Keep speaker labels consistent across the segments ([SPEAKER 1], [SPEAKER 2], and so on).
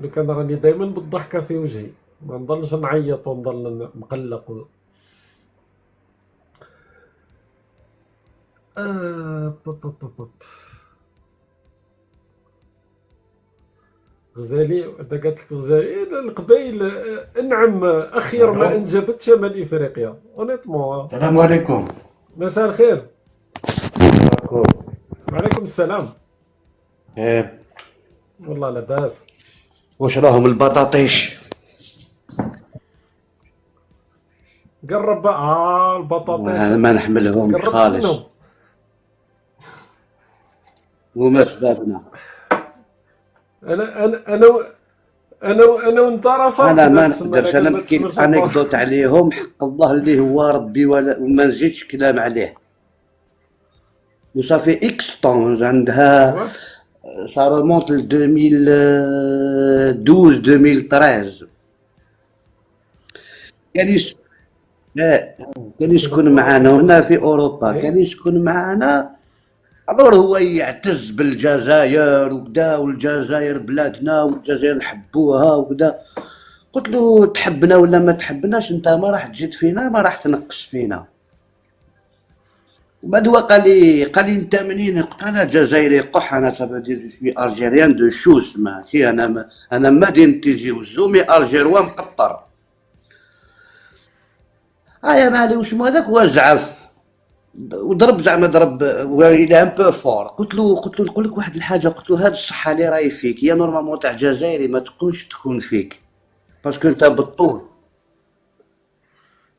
[SPEAKER 1] لو كان راني دايما بالضحكة في وجهي، ما نضلش نعيط ونضل مقلق بوب. غزالي انت قالت لك غزالي القبائل انعم اخير ما
[SPEAKER 2] الو.
[SPEAKER 1] انجبت شمال افريقيا اونيتمون.
[SPEAKER 2] السلام عليكم.
[SPEAKER 1] مساء الخير.
[SPEAKER 2] معكم.
[SPEAKER 1] وعليكم السلام.
[SPEAKER 2] إيه.
[SPEAKER 1] والله لاباس.
[SPEAKER 2] واش راهم البطاطيش؟
[SPEAKER 1] قرب البطاطيش.
[SPEAKER 2] أنا ما نحملهمش
[SPEAKER 1] قربش
[SPEAKER 2] خالص.
[SPEAKER 1] منهم.
[SPEAKER 2] وما سبابنا.
[SPEAKER 1] انا انا انا انا وانت راه
[SPEAKER 2] انا
[SPEAKER 1] صافي
[SPEAKER 2] ما
[SPEAKER 1] تسمى
[SPEAKER 2] نقدرش
[SPEAKER 1] لكن
[SPEAKER 2] انا
[SPEAKER 1] ما
[SPEAKER 2] نحكي
[SPEAKER 1] تحملش
[SPEAKER 2] لك انكدوت عليهم، حق الله اللي هو ربي، وما نزيدش كلام عليه. وصافي اكس طون عندها.
[SPEAKER 1] ايوا.
[SPEAKER 2] سا ريمونت ل 2012 2013. كان يس... لا، كان يسكن معنا هنا في اوروبا، كان
[SPEAKER 1] ايه.
[SPEAKER 2] يسكن معنا. عبر هو يعتز بالجزائر وكدا، والجزائر بلادنا والجزائر نحبوها وكدا. قلت له تحبنا ولا ما تحبناش، انت ما راح تزيد فينا، ما راح تنقص فينا. وبعد هو قال لي انت منين؟ قلت انا جزائري قح، انا سافا جو سوي الجيريان دو شوس، ماشي انا مدينتي جوزو مي الجيروا مقطر. يا مالي وشمو هذاك، هو زعف وضرب، زعما ضرب الى ان بو فور. قلت له نقول لك واحد الحاجه، قلت له هاد الصحه اللي راهي فيك هي نورمالمون تاع جزائري، ما تكونش تكون فيك باسكو انت بالطول.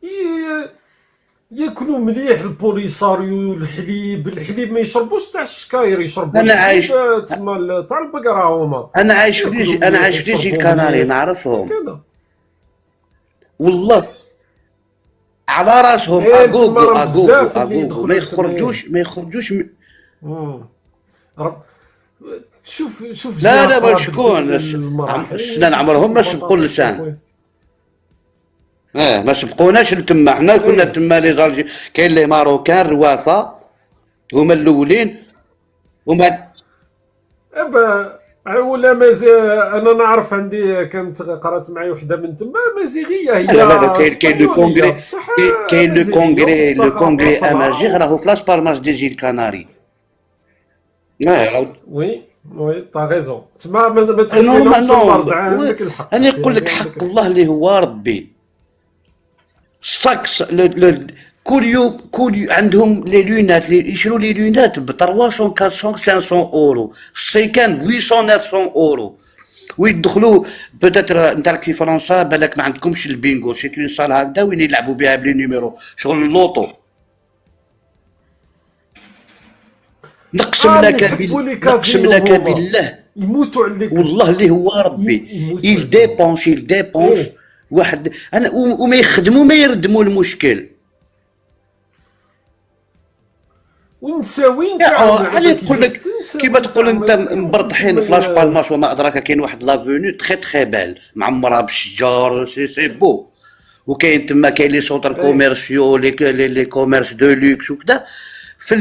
[SPEAKER 1] ي- ياكلوا مليح البوليساريو، الحليب ما يشربوش تاع الشكاير، يشربوا
[SPEAKER 2] انا
[SPEAKER 1] الحليب
[SPEAKER 2] عايش
[SPEAKER 1] تسمى تاع البقرة هما. ياكلوا
[SPEAKER 2] انا
[SPEAKER 1] مليح
[SPEAKER 2] عايش في جيل
[SPEAKER 1] ويشربوا
[SPEAKER 2] كناري،
[SPEAKER 1] مليح
[SPEAKER 2] نعرفهم
[SPEAKER 1] هكذا.
[SPEAKER 2] والله. على راسهم
[SPEAKER 1] ايه تما
[SPEAKER 2] اغوغو
[SPEAKER 1] راهم
[SPEAKER 2] اغوغو
[SPEAKER 1] بزاف اللي
[SPEAKER 2] اغوغو، ما
[SPEAKER 1] يدخلوا
[SPEAKER 2] يخرجوش
[SPEAKER 1] لتمايا.
[SPEAKER 2] ما يخرجوش
[SPEAKER 1] مم. رب. شوف
[SPEAKER 2] لا لا، ما
[SPEAKER 1] جافة
[SPEAKER 2] شكون السنان
[SPEAKER 1] المراحل، شوف
[SPEAKER 2] عمرهم ما سبقوا
[SPEAKER 1] البطاطا يا
[SPEAKER 2] اللسان.
[SPEAKER 1] خويا.
[SPEAKER 2] ما سبقوناش لتما، حنا كنا
[SPEAKER 1] ايه.
[SPEAKER 2] تما لي زالجي. كاين لي ماروكان روافه، هما الاولين. ومن
[SPEAKER 1] ابا ولا انا نعرف، عندي كانت قرات معي وحده من تما مازيغيه،
[SPEAKER 2] لا
[SPEAKER 1] هي
[SPEAKER 2] لا لا، كاين لو
[SPEAKER 1] اسبانيوليه
[SPEAKER 2] كونغري.
[SPEAKER 1] بصح
[SPEAKER 2] كاين
[SPEAKER 1] مازيغيه
[SPEAKER 2] لو
[SPEAKER 1] ومفتخره
[SPEAKER 2] كونغري
[SPEAKER 1] باصلها
[SPEAKER 2] امازيغ راهو في لاس بالماس دي جيل كناري. راهو.
[SPEAKER 1] وي وي تا غيزون، تما ما
[SPEAKER 2] نورمال
[SPEAKER 1] تخليلهمش
[SPEAKER 2] نو.
[SPEAKER 1] الارض، عندك الحق
[SPEAKER 2] انا
[SPEAKER 1] اخي،
[SPEAKER 2] نقول لك
[SPEAKER 1] هذه عندك
[SPEAKER 2] حق
[SPEAKER 1] الحق.
[SPEAKER 2] الله اللي هو ربي. ساكس كل يوم عندهم لي لونات، يشروا لي لونات ب 300 400 500 اورو، الصي كان 800 900 اورو. ويدخلوا بوتيتر. انت راك في فرنسا بالك ما عندكمش البينغو، سي اون صال هكذا وين يلعبوا بها بلي نيميرو، شغل اللوطو.
[SPEAKER 1] اللي يحبوا لي
[SPEAKER 2] نقسم
[SPEAKER 1] كازينو
[SPEAKER 2] لك
[SPEAKER 1] هما
[SPEAKER 2] بالله،
[SPEAKER 1] يموتوا عليك.
[SPEAKER 2] والله اللي هو ربي.
[SPEAKER 1] يموتوا
[SPEAKER 2] يل
[SPEAKER 1] عليهم.
[SPEAKER 2] ديبونس يل ديبونس.
[SPEAKER 1] ايه.
[SPEAKER 2] واحد انا وما يخدموا ما يردموا المشكل.
[SPEAKER 1] ونساوين
[SPEAKER 2] يا
[SPEAKER 1] تاعهم
[SPEAKER 2] علي
[SPEAKER 1] على بالك
[SPEAKER 2] نقول
[SPEAKER 1] يجي
[SPEAKER 2] لك،
[SPEAKER 1] حتى
[SPEAKER 2] كيما
[SPEAKER 1] نساوين
[SPEAKER 2] تقول
[SPEAKER 1] تاعهم
[SPEAKER 2] انت
[SPEAKER 1] هذوك واحد
[SPEAKER 2] مبرطحين
[SPEAKER 1] كيما
[SPEAKER 2] في لاش بالماس وما ادراك، كاين واحد لافوني تخي تخي بال معمرها بالشجار، سي بو. وكاين تما كاين لي سونتر
[SPEAKER 1] ايه.
[SPEAKER 2] كوميرسيو، لي كوميرس دو لوكس وكذا. في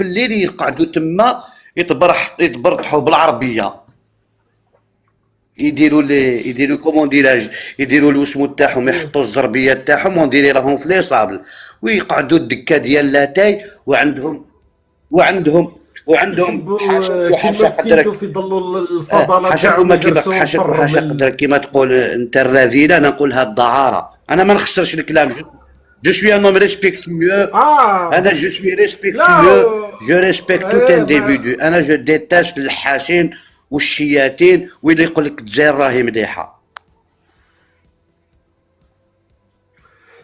[SPEAKER 2] الليل يقعدوا تما يتبرطحوا بالعربيه، يديروا كومون ديراج، يديروا الوسمو تاعهم،
[SPEAKER 1] ايه.
[SPEAKER 2] يحطوا الزربيه تاعهم ونديري راهم في لي صابل. ويقعدوا الدكه ديال لاتاي، وعندهم وعندهم حاشا
[SPEAKER 1] يحبوا
[SPEAKER 2] وحاشا
[SPEAKER 1] كيما في كيندو
[SPEAKER 2] قدرك.
[SPEAKER 1] في ظلوا الفضلات
[SPEAKER 2] حاشاك
[SPEAKER 1] تاعهم
[SPEAKER 2] وما كيما
[SPEAKER 1] يغرسوا
[SPEAKER 2] حاشاك
[SPEAKER 1] ونفروا
[SPEAKER 2] وحاشا
[SPEAKER 1] من.
[SPEAKER 2] قدرك، كيما تقول انت الرذيله، انا نقولها الدعاره. انا ما نخسرش الكلام. جو سوي ان هوم ريسبكتيو. انا
[SPEAKER 1] اه.
[SPEAKER 2] جو سوي
[SPEAKER 1] لا.
[SPEAKER 2] ريسبكتيو. جو ريسبكت توت
[SPEAKER 1] ايه ما.
[SPEAKER 2] انديفيدو. انا جو ديتاست الحاشين والشياتين واللي يقول لك الجزائر راهي مليحه.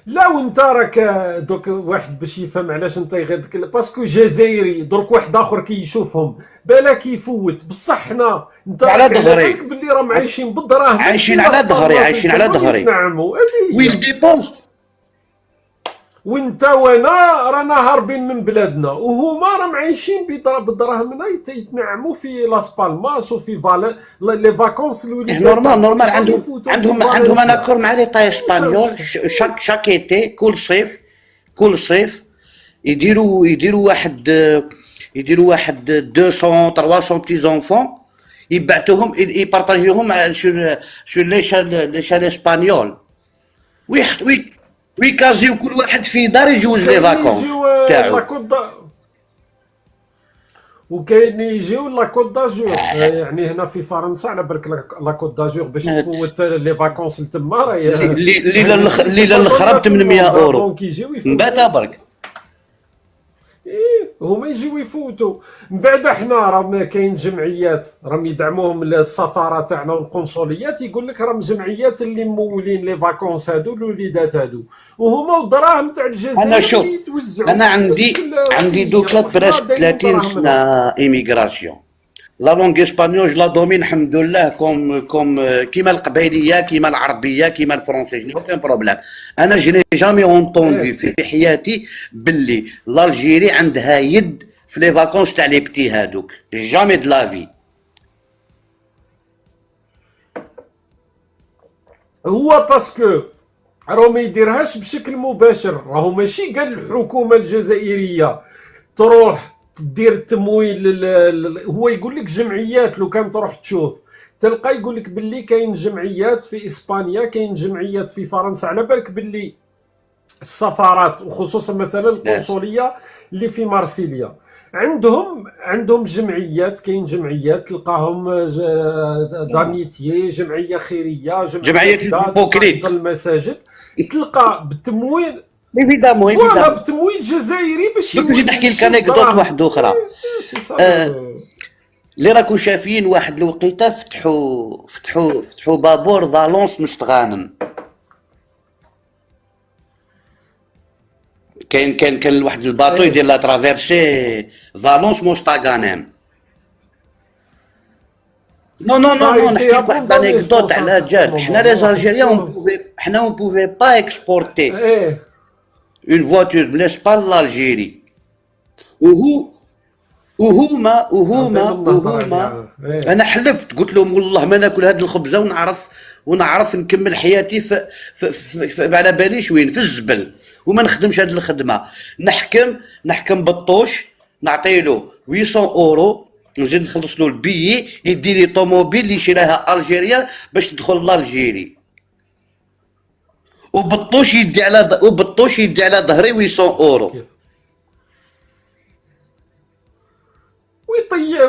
[SPEAKER 1] لا وانت راك دوك واحد باش يفهم علاش انت يغيظك، باسكو جزائري درك واحد اخر كي يشوفهم بالك يفوت، بصح حنا انت
[SPEAKER 2] على
[SPEAKER 1] راك على
[SPEAKER 2] ظهري
[SPEAKER 1] بالك باللي راهم عايشين بالدراهم في
[SPEAKER 2] عايشين على
[SPEAKER 1] لاس
[SPEAKER 2] ظهري
[SPEAKER 1] بالماس
[SPEAKER 2] عايشين على
[SPEAKER 1] تما
[SPEAKER 2] ظهري.
[SPEAKER 1] ويتنعموا، هذه
[SPEAKER 2] ويل
[SPEAKER 1] هي.
[SPEAKER 2] ديبونس.
[SPEAKER 1] وانت وانا رانا هاربين من بلادنا، وهما راهم عايشين بالدراهم هنا يتنعموا في لاس بالماس وفي لي فاكونس الوليدات تاعهم
[SPEAKER 2] نورمال
[SPEAKER 1] صافي
[SPEAKER 2] عندهم
[SPEAKER 1] يفوتوا في
[SPEAKER 2] عندهم انا
[SPEAKER 1] فالنسيا.
[SPEAKER 2] كور مع لي طاي
[SPEAKER 1] يساوي
[SPEAKER 2] اسبانيول.
[SPEAKER 1] شكون.
[SPEAKER 2] شاك ايتي، كل صيف يديروا واحد 200 300 بتي زونفون، يبعثوهم يبارطاجيوهم سور ليشال اسبانيول، ويكازيو كل واحد في دار يجوز لي
[SPEAKER 1] وكاين
[SPEAKER 2] فاكونس
[SPEAKER 1] يجيو
[SPEAKER 2] تاعو.
[SPEAKER 1] وكاين يجيو لاكوت دازور، يعني هنا في فرنسا على بالك لاكوت دازور باش تفوت لي فاكونس لتما راهي
[SPEAKER 2] الليله الاخرى ب 800 اورو
[SPEAKER 1] دونك يجيو
[SPEAKER 2] من
[SPEAKER 1] يفوتوا.
[SPEAKER 2] بعد برك.
[SPEAKER 1] ايه هما يجيو يفوتوا. من بعد حنا راه كاين جمعيات راهم يدعموهم السفاره تاعنا والقنصليات، يقول لك راهم جمعيات اللي مولين لي فاكونس هادو الوليدات هادو، وهما والدراهم تاع الجزائر
[SPEAKER 2] انا شوف،
[SPEAKER 1] اللي يتوزعوا.
[SPEAKER 2] انا عندي دوكا براسك 30 سنه ايميغراسيون. لا لونغ اسبانيول جو لا دومين الحمد لله، كوم كيما القبيليه كيما العربيه كيما الفرونسي، جني اوكان بروبليم. انا جي جامي اونطوندو في حياتي باللي الجيري عندها يد في لي فاكونس تاع لي بتي هادوك، جامي دو لافي.
[SPEAKER 1] هو باسكو راهو ما يديرهاش بشكل مباشر، راهو ماشي قال الحكومه الجزائريه تروح تدير التمويل هو يقول لك جمعيات. لو كان تروح تشوف تلقى يقول لك باللي كاين جمعيات في اسبانيا، كاين جمعيات في فرنسا، على بالك باللي السفارات وخصوصا مثلا القنصليه اللي في مارسيليا عندهم جمعيات. كاين جمعيات تلقاهم داميتيي، جمعيه خيريه،
[SPEAKER 2] جمعيه هيبوكريت
[SPEAKER 1] المساجد، تلقى بالتمويل
[SPEAKER 2] ايفيدامون
[SPEAKER 1] فوالا بالتمويل جزائري باش
[SPEAKER 2] دوك نجي نحكي لك انكدوت واحده اخرى. اللي راكو شايفين واحد الوقيته فتحوا بابور فالونس مستغانم. كان واحد الباطو يدير لا ترافيرسي فالونس مستغانم. نو نحكي لك واحد انكدوت على جال. حنا لي زالجيريان حنا اون بوفي با اكسبورتي اون فواتور من اسبان لالجيري، وهما انا حلفت قلت لهم والله ما ناكل هاد الخبزه ونعرف نكمل حياتي في على باليش وين في الزبل، وما نخدمش هاد الخدمه. نحكم بالطوش، نعطيلو 800 اورو، نزيد نخلص له البيي، يدي لي طوموبيل اللي يشريها الجيريا باش تدخل لالجيري، وبالطوش يدي على ظهري 800 اورو.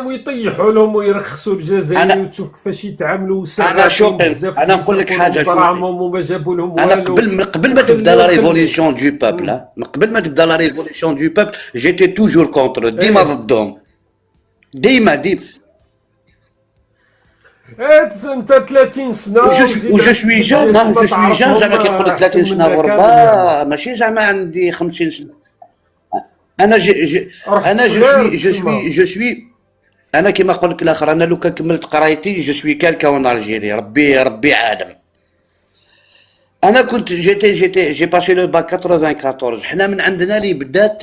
[SPEAKER 1] ويطيحوا لهم ويرخصوا الجزائر، وتشوف كيفاش يتعاملوا.
[SPEAKER 2] انا شوقي، انا نقول لك حاجه،
[SPEAKER 1] دراهمهم وما جابوا لهم
[SPEAKER 2] انا
[SPEAKER 1] والو.
[SPEAKER 2] قبل ما تبدا لا ريفوليسيون دو بوبل، قبل ما تبدا لا ريفوليسيون دو بوبل جيتي توجور كونتر، ديما ضدهم، ديما
[SPEAKER 1] انت 30 سنه
[SPEAKER 2] وجو سوي جون، زعما كيقول لك 30 سنه غربه، ماشي زعما عندي 50 سنه. انا جو سوي انا كيما قلت لك الاخر، انا لو كان كملت قرايتي جو سوي كالكا اون الجيري، ربي عالم. انا كنت جي باسي لو باك 94. حنا من عندنا اللي بدات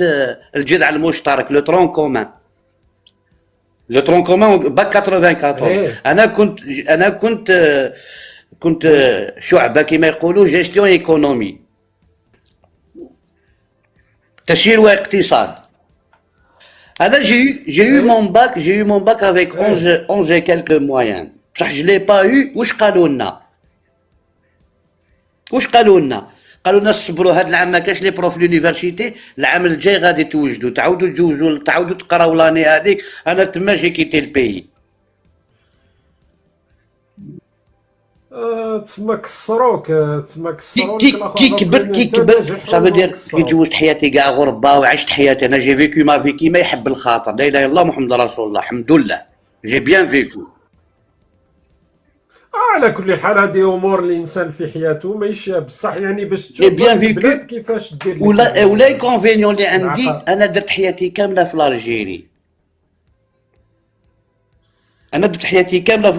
[SPEAKER 2] الجذع المشترك، لو ترون كومان باك 94. انا كنت شعبه كيما يقولوا جيستيون ايكونومي، تسيير واقتصاد. انا j'ai eu mon bac avec 11 et quelques moyens، بصح je l'ai pas eu. واش قالوا لنا صبروا، هذا العام ما كاش لي بروف لونيفرسيتي، العام الجاي غادي توجدوا، تعاودوا تجوزوا، تعاودوا تقراو لاني هذيك. انا تما جي كيتي البيي.
[SPEAKER 1] تما كسروك
[SPEAKER 2] كي كبرت صافي دير كي تزوجت حياتي كاع غربه وعشت حياتي. انا جي فيكو ما في كيما يحب الخاطر، لا اله الا الله محمد رسول الله، الحمد لله جي بيان فيكو.
[SPEAKER 1] على كل حال هذه امور الانسان في حياته ماشي بصح، يعني باش تشوف البلاد كيفاش دير.
[SPEAKER 2] ولا الكونفينيون اللي عندي، انا درت حياتي كامله في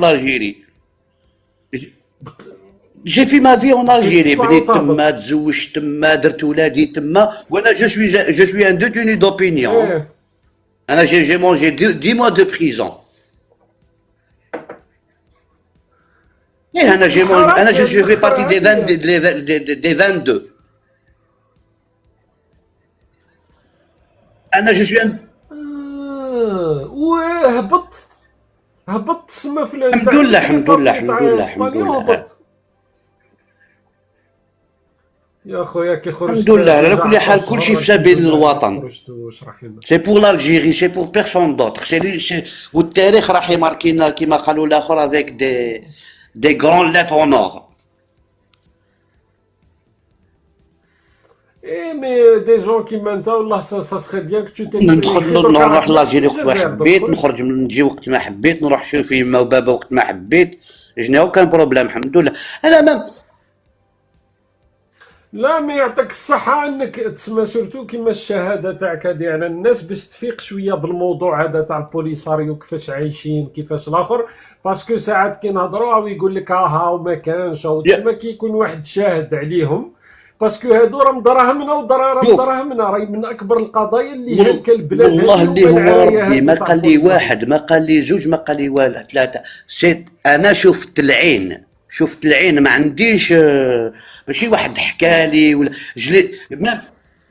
[SPEAKER 2] الجيري، جي في ما في اون الجيري، بنيت تما، تزوجت تما، درت ولادي تما، وانا جو سوي ان دوتوني دوبينيون. انا جي مونجي 10 mois de prison. انا جو في بارتي دي 22. انا جو سوي
[SPEAKER 1] وهبطت هبط تسمى في
[SPEAKER 2] الحمد لله الحمد لله الحمد لله الحمد
[SPEAKER 1] اسبانيا
[SPEAKER 2] لله
[SPEAKER 1] وهبط. يا خويا كي خرجت
[SPEAKER 2] الحمد لله على
[SPEAKER 1] ديجا
[SPEAKER 2] كل
[SPEAKER 1] 10
[SPEAKER 2] حال
[SPEAKER 1] شهور
[SPEAKER 2] كلشي في
[SPEAKER 1] راك
[SPEAKER 2] سبيل
[SPEAKER 1] تقول لي
[SPEAKER 2] الوطن.
[SPEAKER 1] خرجت واشرح لنا.
[SPEAKER 2] سي بور l'Algérie سي بور بيرسون دوتر والتاريخ راح يماركينا كيما قالوا الاخر افيك دي غران ليتر اونور.
[SPEAKER 1] ايه مي دي جون كيما انت والله سا سخي بيان كو تو
[SPEAKER 2] ندخل
[SPEAKER 1] تيكسبريمي دركا
[SPEAKER 2] نروح
[SPEAKER 1] راك ماشي
[SPEAKER 2] لالجيري وقت ما
[SPEAKER 1] الجزائر دوك
[SPEAKER 2] حبيت،
[SPEAKER 1] خرج.
[SPEAKER 2] نخرج نجي وقت ما حبيت، نروح نشوف في يما وبابا وقت ما حبيت، جني كان بروبليم الحمد لله. انا ما
[SPEAKER 1] لا مي يعطيك الصحة انك تسمى سورتو كيما الشهادة تاعك هادي على الناس باش تفيق شوية بالموضوع هذا تاع البوليساريو كيفاش عايشين كيفاش الاخر، باسكو ساعات كي نهضروا او يقول لك ها وما كانش او تسمى كي يكون واحد شاهد عليهم، باسكو هادو راهم دراهمنا ودراهم
[SPEAKER 2] شوف
[SPEAKER 1] دراهمنا راهي من اكبر القضايا اللي هلك البلاد
[SPEAKER 2] والله
[SPEAKER 1] هذه
[SPEAKER 2] اللي
[SPEAKER 1] هما
[SPEAKER 2] هو
[SPEAKER 1] العرايا
[SPEAKER 2] ربي
[SPEAKER 1] هذه
[SPEAKER 2] ما
[SPEAKER 1] تاع
[SPEAKER 2] قال لي
[SPEAKER 1] البوليساريو.
[SPEAKER 2] واحد ما قال لي زوج ما قال لي والو ثلاثة. سيت انا شفت العين، شفت العين ما عنديش ماشي واحد حكالي ولا جلي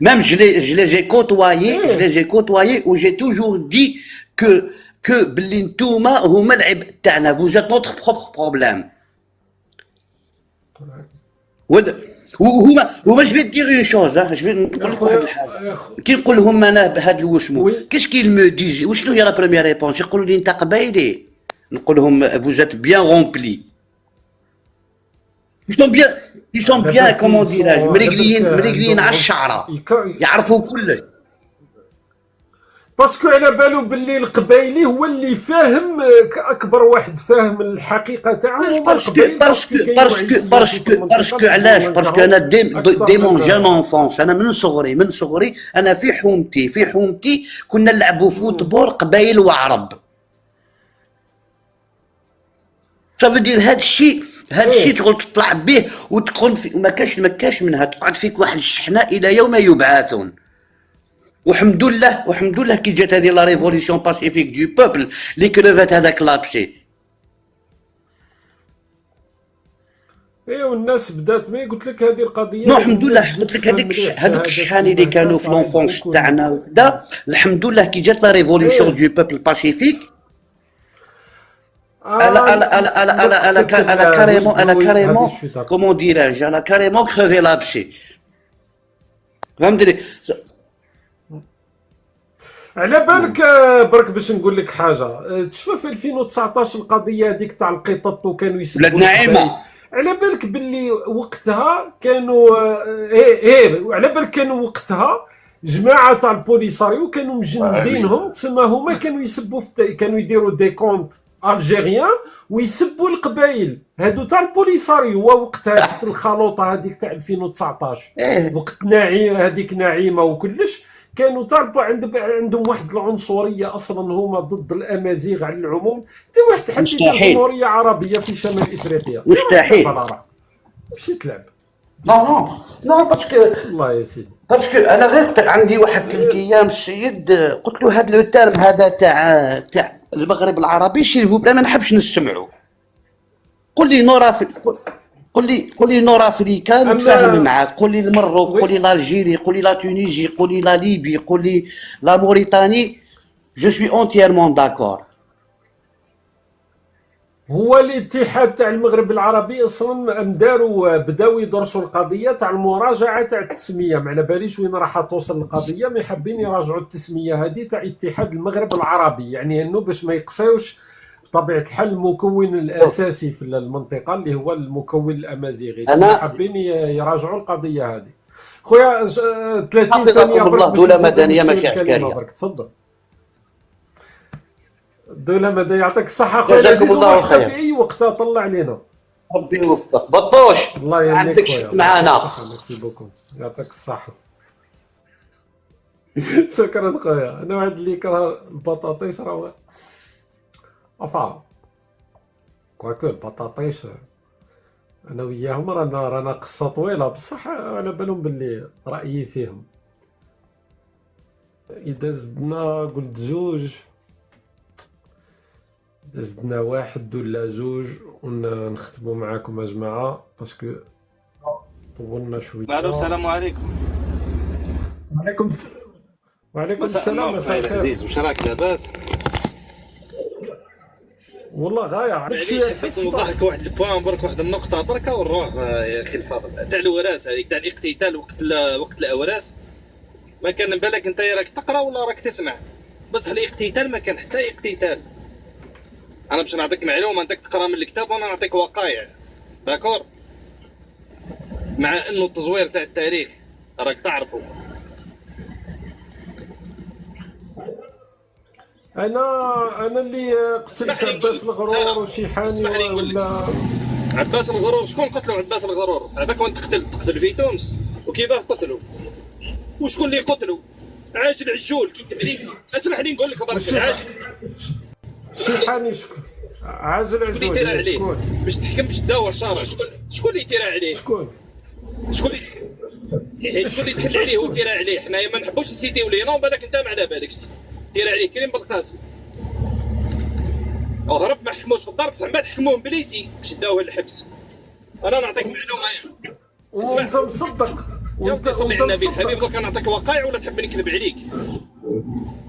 [SPEAKER 2] ميم جلي جي كوتوايي
[SPEAKER 1] ايه
[SPEAKER 2] جي كوتوايي و جي توجور دي كو بلي نتوما هما العبء تاعنا فو جات نوتر بروبر بروبليم. وهما جو في دير اون شوز جو في
[SPEAKER 1] يا
[SPEAKER 2] نقول لك واحد
[SPEAKER 1] خويا
[SPEAKER 2] الحاجه. كي نقول لهم انا بهذا الوسمو
[SPEAKER 1] وي
[SPEAKER 2] كاش كي مو ديزي وشنو هي لا بروميير ريبونس يقولوا لي انت قبايلي، نقول لهم فوزات بيان رومبلي. ils sont
[SPEAKER 1] على
[SPEAKER 2] bien
[SPEAKER 1] بالك
[SPEAKER 2] comment dirais-je
[SPEAKER 1] على بالك
[SPEAKER 2] مريقلين على
[SPEAKER 1] عندهم
[SPEAKER 2] الشعره، يعرفوا كلش.
[SPEAKER 1] باسكو على بالو باللي القبايلي هو اللي فاهم كاكبر واحد فاهم الحقيقه تاعهم هما
[SPEAKER 2] باسكو
[SPEAKER 1] القبايل،
[SPEAKER 2] باسكو
[SPEAKER 1] باسكو كاينوا
[SPEAKER 2] باسكو
[SPEAKER 1] عيسيين في
[SPEAKER 2] باسكو
[SPEAKER 1] المنطقه
[SPEAKER 2] باسكو
[SPEAKER 1] اللي
[SPEAKER 2] علاش باسكو
[SPEAKER 1] يواجهوا
[SPEAKER 2] انا
[SPEAKER 1] اكثر
[SPEAKER 2] دي مون
[SPEAKER 1] من
[SPEAKER 2] جون انفونس، انا من صغري انا في حومتي كنا نلعبوا فوتبول قبايل وعرب. صافي دير هاد الشيء
[SPEAKER 1] ايه
[SPEAKER 2] تقول تطلع به وتكون في ما كاش منها تقعد فيك واحد الشحنه الى يوم يبعثون. وحمد لله كي جات هذه لا ريفوليسيون باسيفيك دو بوبل اللي كلفات هذاك لابشي.
[SPEAKER 1] ايه والناس بدات ما قلت لك هذه القضيه
[SPEAKER 2] نو
[SPEAKER 1] لازم
[SPEAKER 2] الحمد لله
[SPEAKER 1] الناس تزيد
[SPEAKER 2] قلت لك
[SPEAKER 1] تفهم مليح
[SPEAKER 2] هذوك
[SPEAKER 1] شهادات
[SPEAKER 2] الشحان اللي
[SPEAKER 1] المهدة
[SPEAKER 2] كانوا في
[SPEAKER 1] صعيب
[SPEAKER 2] لونفونس
[SPEAKER 1] بوكو
[SPEAKER 2] تاعنا وكذا، الحمد لله كي جات لا ريفوليسيون
[SPEAKER 1] ايه
[SPEAKER 2] دو بوبل باسيفيك
[SPEAKER 1] نقصك وي وي هذه
[SPEAKER 2] كاريمون
[SPEAKER 1] شو داكور.
[SPEAKER 2] كومون ديراج انا كاريمون كريفي لابشي. فهمتني؟
[SPEAKER 1] على بالك برك باش نقول لك حاجه، تشوف في 2019 القضيه هذيك تاع القطط وكانوا
[SPEAKER 2] ولاد
[SPEAKER 1] يسبوا القبائل،
[SPEAKER 2] نعيمه
[SPEAKER 1] على بالك باللي وقتها كانوا ايه على بالك كانوا وقتها جماعه تاع البوليساريو كانوا مجندينهم تسمى هما كانوا يسبوا كانوا يديروا دي كونت الجيريان ويسبوا القبائل هادو تاع البوليساريو. وقتها في الخلوطه هذيك تاع 2019
[SPEAKER 2] ايه
[SPEAKER 1] وقت نعيم هذيك نعيمه وكلش كانوا تربوا عندهم واحد العنصريه اصلا هما ضد الامازيغ على العموم. انت واحد حب يدير
[SPEAKER 2] مستحيل
[SPEAKER 1] جمهوريه عربيه في شمال افريقيا
[SPEAKER 2] مستحيل.
[SPEAKER 1] مشي تلعب.
[SPEAKER 2] نو باسكو
[SPEAKER 1] والله يا سيدي
[SPEAKER 2] انا غير قلت عندي واحد 3 ايام السيد قلت له هذا لو تيرم هذا تاع المغرب العربي شيلفو بلا ما نحبش نسمعه. قول لي قول لي نور افريكا نتفاهم معاك، قول لي المروك، قول لي لالجيري، قول لي لا تونيزي، قول لي لا ليبي، قول لي لا موريتاني، جو سوي اونتييرمون داكور.
[SPEAKER 1] هو الاتحاد تاع المغرب العربي اصلا بداو يدرسوا القضيه تاع المراجعه تاع التسميه، ما على باليش وين راح توصل القضيه، ما حابين يراجعوا التسميه هذه تاع اتحاد المغرب العربي، يعني انه باش ما يقصيوش بطبيعه الحال المكون الاساسي في المنطقه اللي هو المكون الامازيغي، حابين يراجعوا القضيه هذه. خويا 30 ثانيه
[SPEAKER 2] برك دوله مدنيه ماشي عسكريه.
[SPEAKER 1] برك تفضل. دولة مدنية يعطيك الصحة خويا
[SPEAKER 2] جزاكم الله خير.
[SPEAKER 1] في أي وقت طلع علينا.
[SPEAKER 2] ربي يوفقك بطوش.
[SPEAKER 1] الله يهنيك
[SPEAKER 2] عندك
[SPEAKER 1] خويا
[SPEAKER 2] معانا.
[SPEAKER 1] ميرسي بوكو يعطيك الصحة. شكرا خويا. أنا واحد اللي يكره البطاطيش راه أفا كواكو البطاطيش أنا وياهم رانا قصة طويلة بصح على بالهم باللي رأيي فيهم. إذا زدنا قلت زوج زدنا واحد ولا زوج ونختموا معاكم يا جماعة باسكو طولنا شوية.
[SPEAKER 3] الو السلام عليكم.
[SPEAKER 1] وعليكم السلام مساء الخير
[SPEAKER 3] عزيز، واش راك لاباس؟
[SPEAKER 1] والله غاية
[SPEAKER 3] معليش حبيت نوضح واحد البوان برك، واحد النقطه برك ونروح يا اخي الفاضل، تاع الوراث هذيك تاع الاقتتال وقت الاوراس. ما كان بالك انت راك تقرا ولا راك تسمع؟ بس الاقتتال ما كان حتى اقتتال. انا باش نعطيك معلومه انت تقرا من الكتاب وانا نعطيك وقائع، داكور؟ مع انه التزوير تاع التاريخ راك تعرفوا.
[SPEAKER 1] انا اللي قتلت عباس الغرور وشيحاني ولا
[SPEAKER 3] عباس الغرور. شكون قتلوا عباس الغرور؟ عباك وين تقتل في تونس وكيفاش قتلوا؟ وشكون اللي قتلوا؟ عاش العجول كي تبليدي. اسمح لي نقول لك برك، عاش
[SPEAKER 1] شيحاني. عاز العجول
[SPEAKER 3] شكون اللي يتيرى عليه باش تحكم باش تداور شارع؟ شكون اللي يتيرى عليه؟ شكون اللي دخل عليه وتيرى عليه؟ حنايا ما نحبوش نسيتيو لينا وبالك انت ما على بالكش. تيرى عليه كريم بالقاسم وهرب ما حكموش في الدار، بصح من بعد حكموه بليسي باش داوه للحبس. انا نعطيك معلومه
[SPEAKER 1] وانت مصدق
[SPEAKER 3] وانت صلي على النبي الحبيب. دوك نعطيك وقائع ولا تحب نكذب عليك؟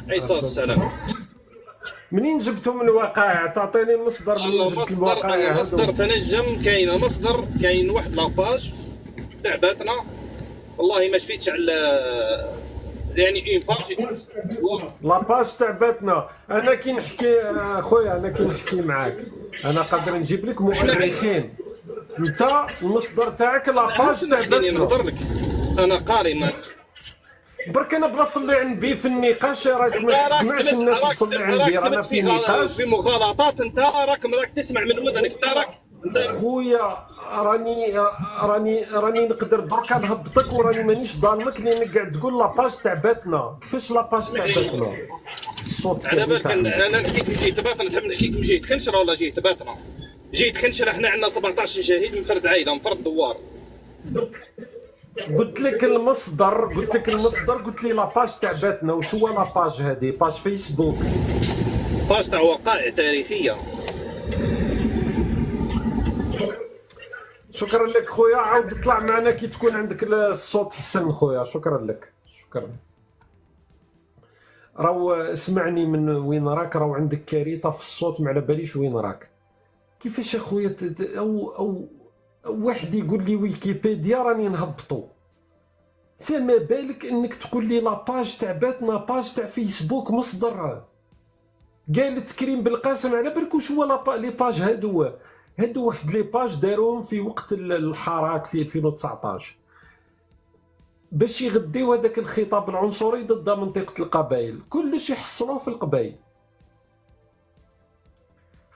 [SPEAKER 3] عليه الصلاه والسلام.
[SPEAKER 1] منين جبتوا من الوقائع؟ تعطيني المصدر من الوقائع.
[SPEAKER 3] المصدر تنجم، كاين المصدر، كاين واحد لاباج تاع باتنا والله ما شفيتش على يعني اون باج
[SPEAKER 1] لاباج تاع باتنا. انا كي نحكي خويا، انا كي نحكي معاك انا قادر نجيب لك مؤرخين. انت المصدر تاعك لاباج تاع باتنا.
[SPEAKER 3] نهضر لك انا قاري ما
[SPEAKER 1] برك انا بلا صلي على النبي في النقاش راك ما تسمعش الناس تصلي على النبي. رانا في النقاش
[SPEAKER 3] في مغالطات. انت راك تسمع من وذنك. انت راك
[SPEAKER 1] خويا راني نقدر دركا نهبطك وراني مانيش ظالمك لانك قاعد تقول لاباج تاع باتنا. كيفاش لاباج تاع باتنا؟ الصوت
[SPEAKER 3] على بالك انا نحكيك من جهه باتنا. تحب نحكيك من جهه خنشره ولا جهه باتنا؟ جهه خنشره احنا عندنا 17 شهيد من فرد عايده، من فرد دوار.
[SPEAKER 1] قلت لك المصدر قلت لي لاباج تاع باتنا. وش هو لاباج هذه؟ باج فيسبوك،
[SPEAKER 3] باج تاع وقائع تاريخيه.
[SPEAKER 1] شكرا لك خويا. عاود اطلع معنا كي تكون عندك الصوت حسن خويا. شكرا لك. شكرا. راهو اسمعني من وين راك، راهو عندك كارثه في الصوت ما على باليش وين راك. كيفاش اخويا او واحد يقول لي ويكيبيديا راني نهبطو، فما بالك انك تقول لي لاباج تاع باتنا باج تاع فيسبوك مصدر؟ قالت كريم بالقاسم على بالك واش هو لي باج هادو واحد لي باج داروهم في وقت الحراك في 2019 باش يغديو هذاك الخطاب العنصري ضد منطقة القبائل. كلش يحصلوه في القبائل.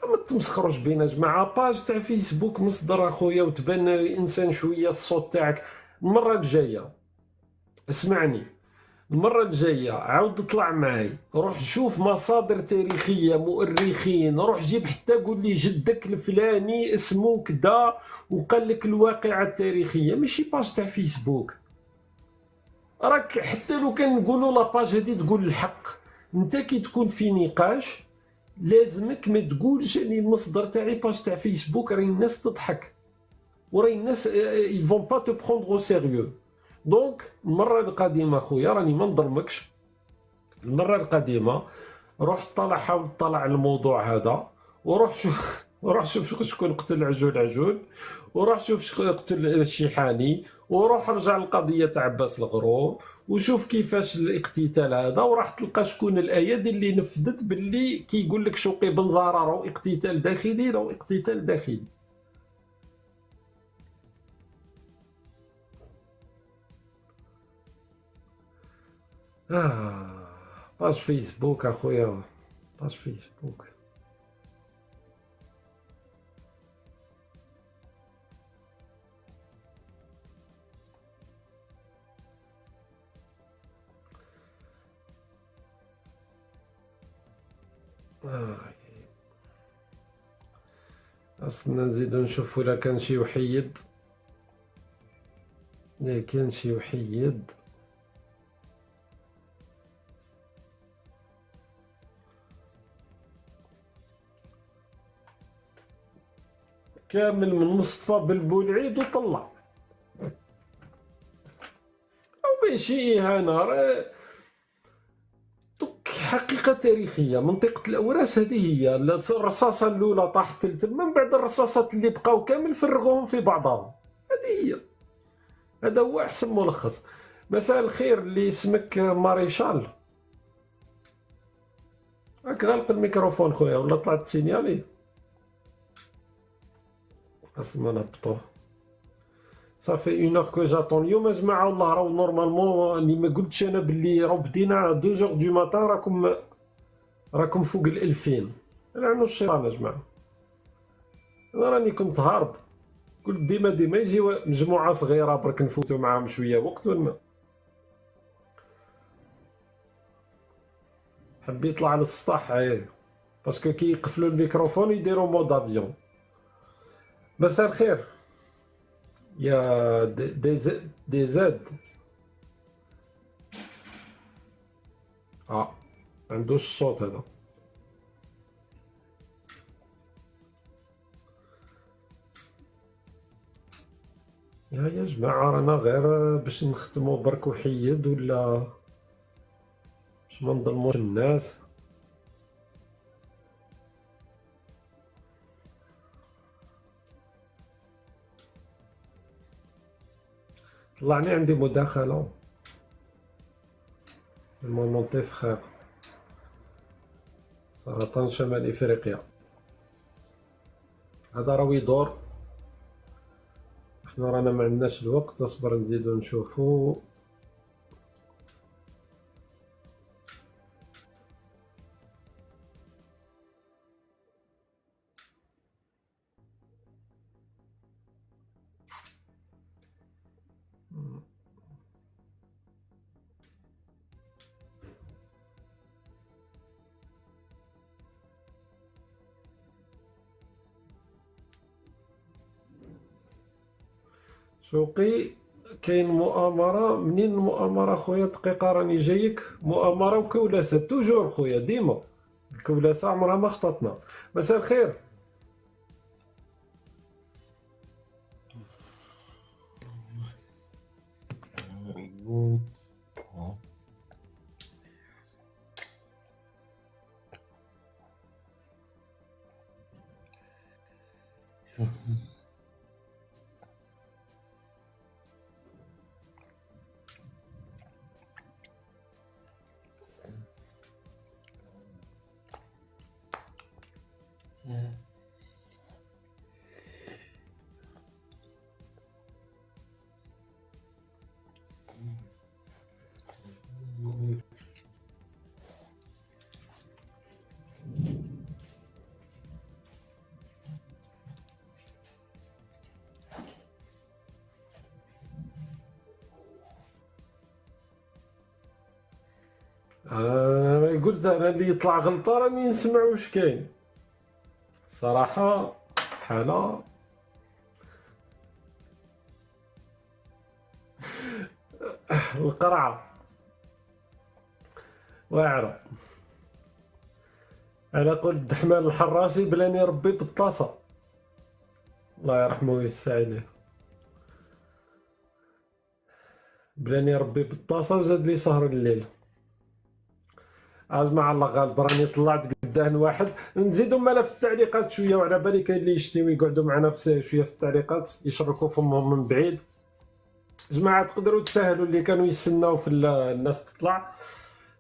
[SPEAKER 1] ما تمسخروش بينا جماعة. باج تاع فيسبوك مصدر اخويا وتبان انسان شوية. الصوت تاعك المرة الجاية اسمعني، المرة الجاية عاود اطلع معاي، روح شوف مصادر تاريخية، مؤرخين، روح جيب حتى قول لي جدك الفلاني اسمه كدا وقال لك الواقعة التاريخية، ماشي باج تاع فيسبوك. راك حتى لو كان نقولوا لاباج هادي تقول الحق. انت كي تكون في نقاش لازمك ما تقولش اني المصدر تاعي باج تاع فيسبوك. راهي الناس تضحك وراهي الناس يفون با تو بروندر او سيريو. دونك المره القادمه خويا راني ما نظلمكش. المره القادمه روح طلع، حاول تطلع على الموضوع هذا وروح شوف شكون قتل عجول وروح شوف شكون قتل الشيحاني وروح رجع للقضيه تاع عباس الغرور وشوف كيفاش الاقتتال هذا، وراح تلقى شكون الايادي اللي نفذت باللي كيقول لك شوقي بن زهره راهو اقتتال داخلي، راهو اقتتال داخلي. باج فيسبوك اخويا، باج فيسبوك. اصلا نزيدو نشوفو لا كان شي وحيد، لا كان شي وحيد. كامل من مصطفى بالبولعيد وطلع او ماشي اهانه. دوك حقيقة تاريخية. منطقة الأوراس هذه هي الرصاصة الأولى طاحت لتما، من بعد الرصاصات اللي بقاو كامل فرغوهم في بعضهم. هذه هي، هذا هو أحسن ملخص. مساء الخير، اللي اسمك ماريشال. راك غالق الميكروفون خويا ولا طلعت تسينيالي؟ اسمع نهبطوه. صافي اون اور كو جاتون. اليوم جماعة والله راهو نورمالمون اللي ما قلتش انا باللي راهو بدينا 2 دو ماتان راكم فوق ال2000. لعنو الشيطان يا جماعة، انا راني كنت هارب، قلت ديما يجي مجموعة صغيرة برك نفوتو معاهم شوية وقت ولا حب يطلع للسطح. باسكو كي يقفلوا الميكروفون يديروا مود افيون. مساء الخير يا دي زاد. عندوش الصوت هذا. يا جماعة رانا غير باش نختمو برك وحيد، ولا باش ما نظلموش الناس. طلعني عندي مداخلة. المونونتي فخير، سرطان شمال افريقيا. هذا راهو يدور، احنا رانا ما عندناش الوقت. اصبر نزيدو نشوفو. شوقي كاين مؤامرة. منين المؤامرة خويا؟ دقيقة راني جايك. مؤامرة وكولاسة توجور خويا، ديما الكولاسة عمرها ما خططنا. مساء الخير. قلت انا اللي يطلع غلطة راني نسمع واش كاين صراحة. حالة القرعة واعرة. انا قلت دحمان الحراشي بلاني ربي بالطاسة، الله يرحمه ويوسع عليه. بلاني ربي بالطاسة وزاد لي سهر الليل. مع الله غالب راني طلعت قدام واحد. نزيدو مالا في التعليقات شويه، وعلى بالي كاين اللي يشتيو يقعدوا معنا في شويه في التعليقات يشركوا فمهم من بعيد. جماعه تقدروا تسهلوا اللي كانوا يستناو في الناس تطلع.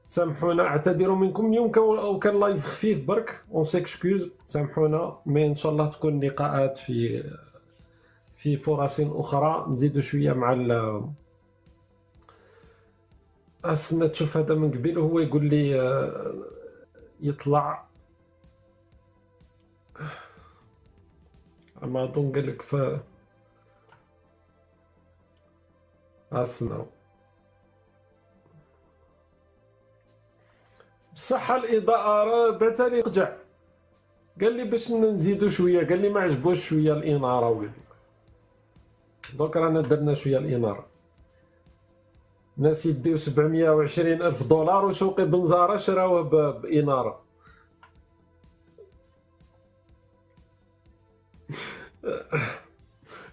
[SPEAKER 1] سامحونا، اعتذر منكم اليوم كان لايف خفيف برك، اون سيكسكوز، سامحونا. مي ان شاء الله تكون لقاءات في فرص اخرى. نزيدوا شويه مع استنى تشوف هذا من قبيل وهو يقول لي يطلع. اما اظن قال لك استنى. بصح الاضاءة بعثالي رجع قال لي باش نزيدو شويه، قال لي ما عجبوش شويه الاناره ولا دوك رانا درنا شويه الاناره. ناس يديو 720 ألف دولار وشوقي بنزاره شراوه بإنارة.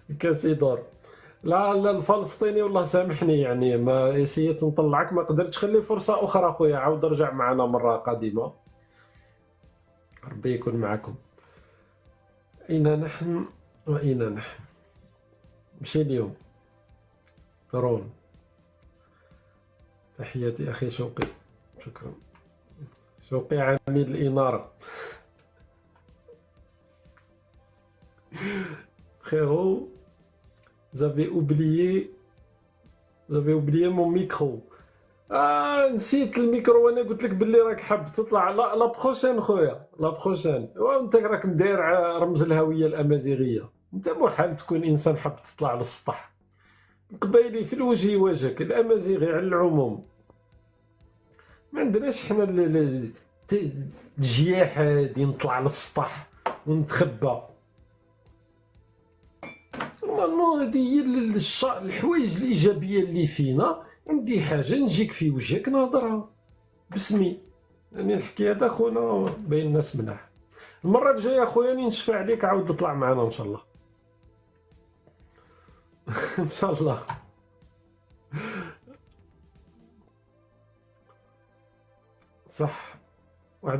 [SPEAKER 1] الكاس يدور. لا لا الفلسطيني والله سامحني يعني ما اسيت نطلعك ما قدرتش. خلي فرصة أخرى خويا، عاود رجع معنا مرة قادمة. ربي يكون معكم. أين نحن وأين نحن؟ مشي اليوم درون. تحياتي أخي شوقي، شكرا. شوقي عميد الإنارة. Frérot, j'avais oublié mon micro. نسيت الميكرو وانا قلت لك باللي راك حاب تطلع. لا بروشين خويا، لا بروشين. وانت راك مداير رمز الهويه الامازيغيه، انت محال تكون انسان حاب تطلع للسطح. قبايلي في الوجه وجهك، الامازيغي على العموم ما عندناش حنا الجياح هادي نطلع للسطح ونتخبى. نورمالمون هادي هي الحوايج الايجابيه اللي فينا. عندي حاجه نجيك في وجهك نهضرها باسمي، يعني الحكايه هذا خونا باين الناس مناح. المره الجايه اخويا نشفع عليك عاود تطلع معنا ان شاء الله. ان شاء الله. صح